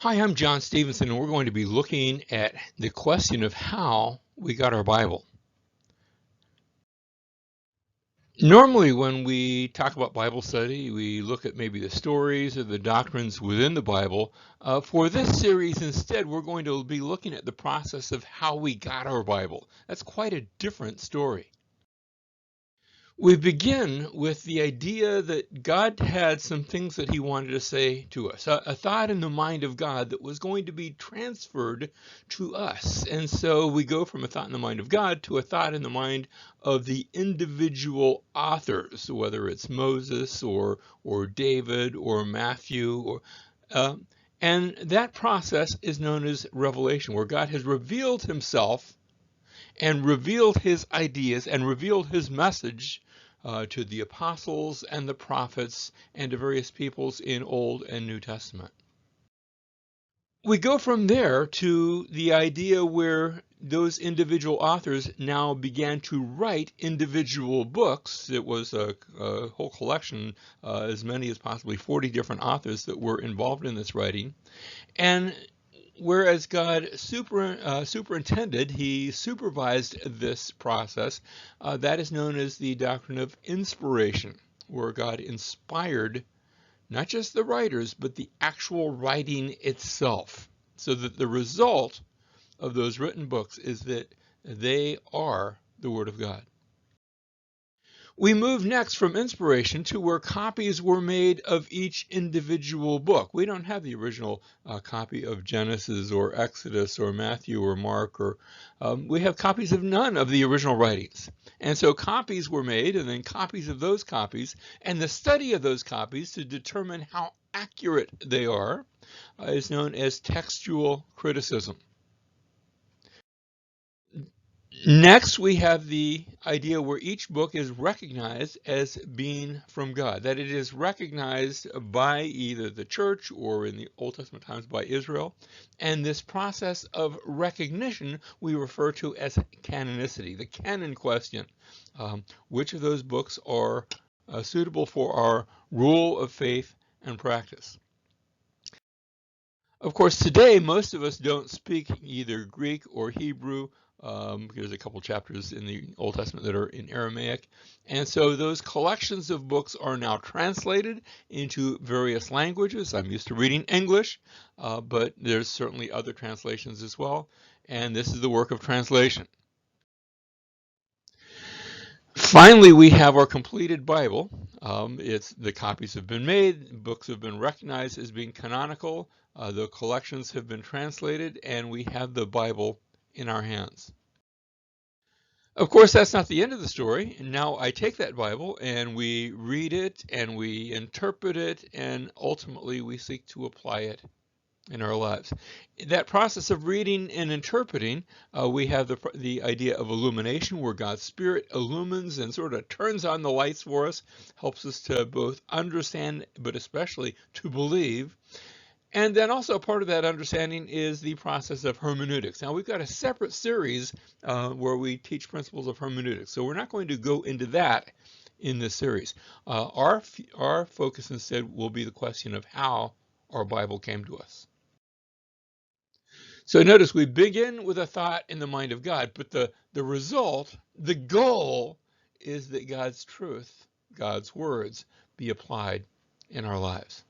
Hi, I'm John Stevenson, and we're going to be looking at the question of how we got our Bible. Normally, when we talk about Bible study, we look at maybe the stories or the doctrines within the Bible. For this series, instead, we're going to be looking at the process of how we got our Bible. That's quite a different story. We begin with the idea that God had some things that he wanted to say to us, a thought in the mind of God that was going to be transferred to us. And so we go from a thought in the mind of God to a thought in the mind of the individual authors, whether it's Moses or David or Matthew uh, and that process is known as revelation, where God has revealed himself and revealed his ideas and revealed his message to the apostles and the prophets and to various peoples in Old and New Testament. We go from there to the idea where those individual authors now began to write individual books. It was a whole collection, as many as possibly 40 different authors that were involved in this writing. And whereas God superintended, he supervised this process, that is known as the doctrine of inspiration, where God inspired not just the writers, but the actual writing itself, so that the result of those written books is that they are the Word of God. We move next from inspiration to where copies were made of each individual book. We don't have the original copy of Genesis or Exodus or Matthew or Mark, or we have copies of none of the original writings. And so copies were made, and then copies of those copies, and the study of those copies to determine how accurate they are is known as textual criticism. Next, we have the idea where each book is recognized as being from God, that it is recognized by either the church or in the Old Testament times by Israel. And this process of recognition we refer to as canonicity, the canon question. Which of those books are suitable for our rule of faith and practice? Of course, today, most of us don't speak either Greek or Hebrew. There's a couple chapters in the Old Testament that are in Aramaic. And so those collections of books are now translated into various languages. I'm used to reading English, but there's certainly other translations as well. And this is the work of translation. Finally, we have our completed Bible. The copies have been made, books have been recognized as being canonical, the collections have been translated, and we have the Bible in our hands. Of course, that's not the end of the story. Now I take that Bible and we read it and we interpret it, and ultimately we seek to apply it in our lives. In that process of reading and interpreting, we have the idea of illumination, where God's Spirit illumines and sort of turns on the lights for us, helps us to both understand, but especially to believe. And then also part of that understanding is the process of hermeneutics. Now we've got a separate series where we teach principles of hermeneutics, so we're not going to go into that in this series. Our focus instead will be the question of how our Bible came to us. So notice we begin with a thought in the mind of God, but the result, the goal, is that God's truth, God's words, be applied in our lives.